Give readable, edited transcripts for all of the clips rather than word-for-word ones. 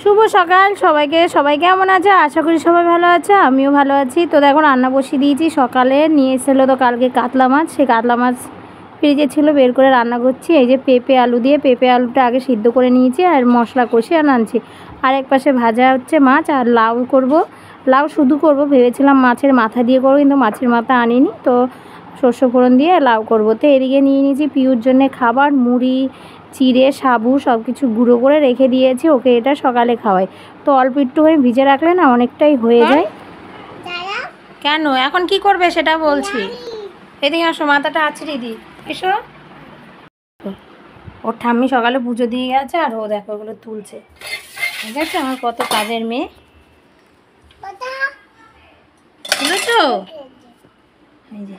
শুভ সকাল সবাইকে। সবাই কেমন আছে? আশা করি সবাই ভালো আছে, আমিও ভালো আছি। তো দেখো রান্না বসিয়ে দিয়েছি। সকালে নিয়ে এসেছিলো তো কালকে কাতলা মাছ, সেই কাতলা মাছ ফ্রিজে ছিল, বের করে রান্না করছি। এই যে পেঁপে আলু দিয়ে, পেঁপে আলুটা আগে সিদ্ধ করে নিয়েছি আর মশলা কষিয়ে আনছি। আর এক পাশে ভাজা হচ্ছে মাছ, আর লাউ করব। লাউ শুধু করব ভেবেছিলাম, মাছের মাথা দিয়ে করবো, কিন্তু মাছের মাথা আনিনি, তো শস্য ফোড়ন দিয়ে লাউ করব। তো এদিকে নিয়ে নিয়েছি পিউর জন্যে খাবার, মুড়ি চিড়ে সাবু সব কিছু গুঁড়ো করে রেখে দিয়েছি, ওকে এটা সকালে খাওয়াই। তো অল্প একটুখানি ভিজে রাখলে না অনেকটাই হয়ে যায়। কেন এখন কি করবে সেটা বলছি। এদিকে আসো, মাথাটা আছড়ে দিই, এসো। ওর ঠাম্মি সকালে পুজো দিয়ে গেছে, আর ও দেখো ওগুলো তুলছে। ঠিক আছে, আমার কত কাজের মেয়ে। তুলেছো? এই যে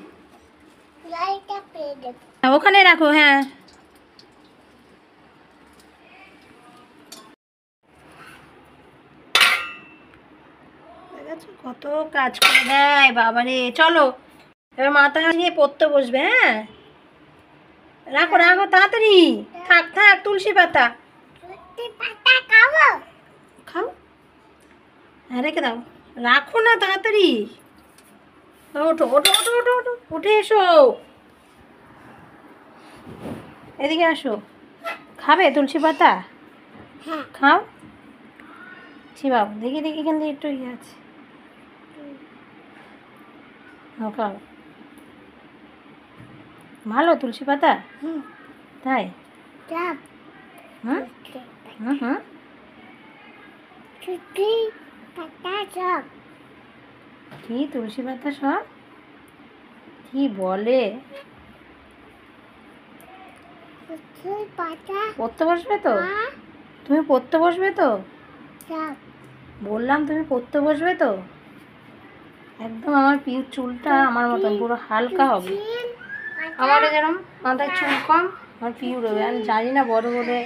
ওখানে রাখো। হ্যাঁ, কত কাজ করে দেয় বাবারে। চলো এবার মাথা নিয়ে পড়তে বসবে। হ্যাঁ, রাখো রাখো তাড়াতাড়ি। থাক থাক, তুলসী পাতা খাও। হ্যাঁ রেখে দাও, রাখো না তাড়াতাড়ি। ওঠো ওঠো ওঠো ওঠো ওঠো, উঠে এসো, এদিকে আসো। খাবে তুলসী পাতা? খাও। বাবু দেখি দেখি, কিন্তু একটু ইয়ে আছে। খাও, ভালো তুলসী পাতা। তাই? হুম হুম হুম। কি তুলসী পাতা সব কি বলে? পড়তে বসবে তো? তুমি পড়তে বসবে তো? বললাম তুমি পড়তে বসবে তো? একদম আমার পিউর চুলটা আমার মতন পুরো হালকা হবে। আমারও যেরকম মাথায় চুল কম, আমার পিউর হবে। আমি জানি না বড় বলে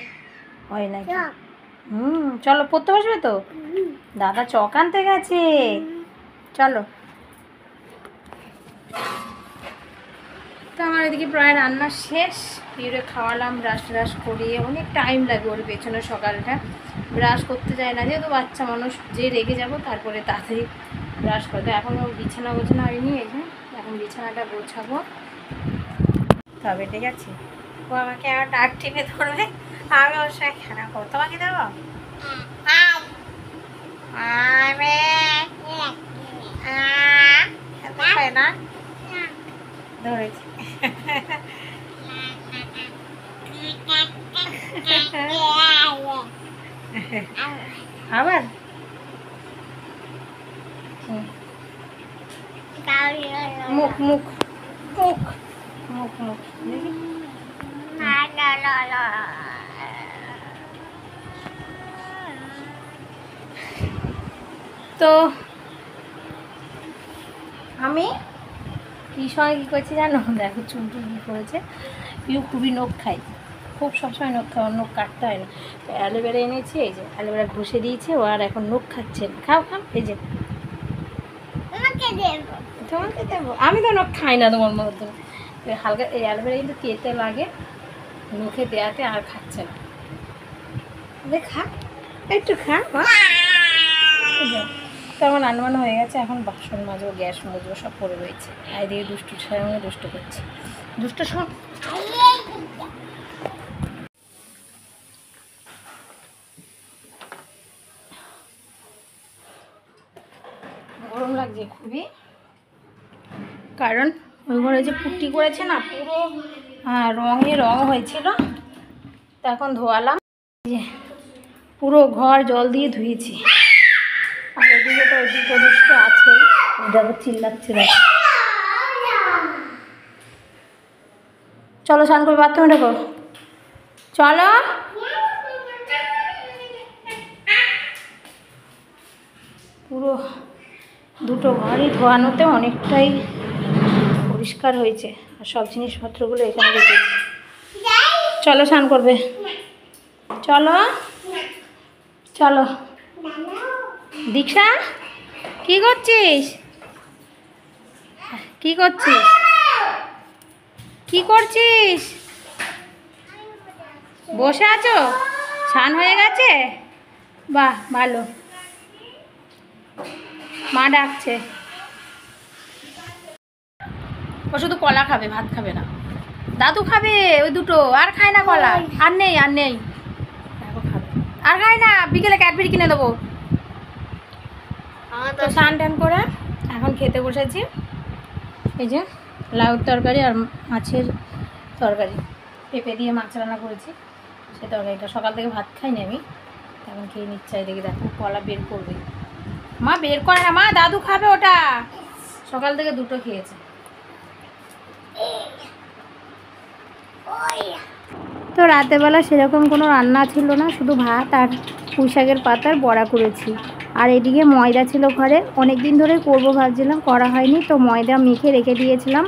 হয় নাকি। চলো পড়তে বসবে তো? দাদা চক আনতে গেছে, চলো। তো আমার এদিকে প্রায় রান্না শেষ। পিউরে খাওয়ালাম, ব্রাশ ট্রাশ করিয়ে। অনেক টাইম লাগে ওর পেছনে, সকালটা ব্রাশ করতে যায় না, যেহেতু বাচ্চা মানুষ, যে রেগে যাবো তারপরে তাড়াতাড়ি ব্রাশ করতে। এখন ওর বিছানা গোছানো হয়নি, এই যে এখন বিছানাটা গোছাবো তবে। ঠিক আছে, ও আমাকে আমার ডাক টিপে ধরবে, আমি ওর সঙ্গে খেলা করবো। তোমাকে দেবো? না ধরেছি। আবার মুখ মুখ মুখ মুখ মুখ তো আমি কি সময় কী করছি জানো? দেখো চুল টুল কী করেছে। পিউ খুবই নখ খাই, খুব সবসময় নখ খাওয়ার, নখ কাটতে হয় না। তো অ্যালোভেরা এনেছি, এই যে অ্যালোভেরা ঘষে দিয়েছে ও, আর এখন নখ খাচ্ছে। খাও খাও, এই যে তোমাকে দেবো। আমি তো নখ খাই না তোমার মতো। হালকা এই অ্যালোভেরা কিন্তু তেতে লাগে মুখে দেওয়াতে, আর খাচ্ছে না। খা একটু খা। তো আমার রান্নাবান্না হয়ে গেছে, এখন বাসন মাজবো, গ্যাস মাজবো, সব পড়ে রয়েছে। আর এদিকে দুষ্টুর সঙ্গে দুষ্ট করছি। দুষ্ট সব গরম লাগছে খুবই, কারণ ওই ঘরে যে পুট্টি করেছে না, পুরো রং হয়েছিল। তো এখন ধোয়ালাম, যে পুরো ঘর জল দিয়ে ধুয়েছি। আর ওদিকে তো ওদিকে দুষ্ট আছে, দেখো চিল্লাচ্ছে। দেখো চলো স্নান করে বাথরুমে ঢোকো, চলো। পুরো দুটো ঘরই ধোয়ানোতে অনেকটাই পরিষ্কার হয়েছে, আর সব জিনিসপত্রগুলো এখানে রেখেছি। চলো স্নান করবে, চলো চলো। দীক্ষা কি করছিস? কি করছিস? কি করছিস? বসে আছো? স্নান হয়ে গেছে? বাহ ভালো, মা ডাকছে। ও শুধু কলা খাবে, ভাত খাবে না। দাদু খাবে ওই দুটো, আর খায় না কলা, আর নেই আর নেই, আর খায় না। বিকেলে ক্যাডবেরি কিনে দেবো। তো স্নান টান করে এখন খেতে বসেছি। এই যে লাউর তরকারি আর মাছের তরকারি, পেঁপে দিয়ে মাছ রান্না করেছি। সে তরকারিটা সকাল থেকে ভাত খাইনি আমি, এখন খেয়ে নিচ্ছে। দেখি দেখো কলা বের করবে, মা বের করে না, মা দাদু খাবে ওটা। সকাল থেকে দুটো খেয়েছে। তো রাতেরবেলা সেরকম কোনো রান্না ছিল না, শুধু ভাত আর পুঁই শাকের পাতার বড়া করেছি। আর এদিকে ময়দা ছিল ঘরে, অনেক দিন ধরে করবো ভাবছিলাম, করা হয়নি। তো ময়দা মেখে রেখে দিয়েছিলাম,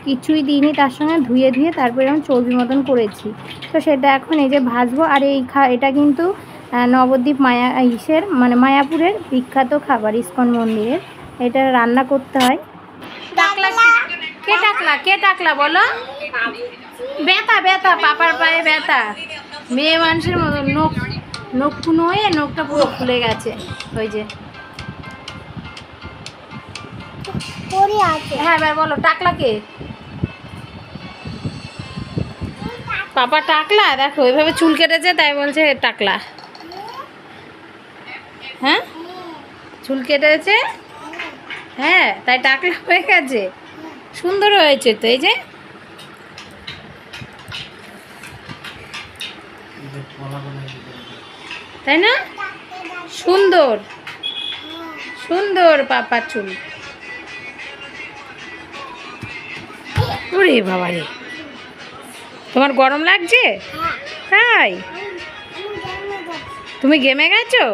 কিছুই দিইনি তার সঙ্গে, ধুয়ে ধুয়ে তারপরে আমি চর্বি মতন করেছি। তো সেটা এখন এই যে ভাজবো। আর এটা কিন্তু নবদ্বীপ মানে মায়াপুরের বিখ্যাত খাবার, ইস্কন মন্দিরের। এটা রান্না করতে হয়। কে টাকলা বলো? ব্যথা ব্যথা, পাপার পায়ে ব্যথা, মেয়ে মানুষের মতো নখ কুনো হয়ে নখটা পুরো খুলে গেছে। ওই যে হ্যাঁ এবার বলো, টাকলা কে? পাপা টাকলা, দেখো ওইভাবে চুল কেটেছে তাই বলছে টাকলা। হ্যাঁ চুল কেটেছে, হ্যাঁ তাই টাকলা হয়ে গেছে। সুন্দর হয়েছে তো, এই যে তাই না, সুন্দর সুন্দর পাপার চুল। ওরে বাবা রে, তোমার গরম লাগছে? তাই তুমি গেমে গেছো?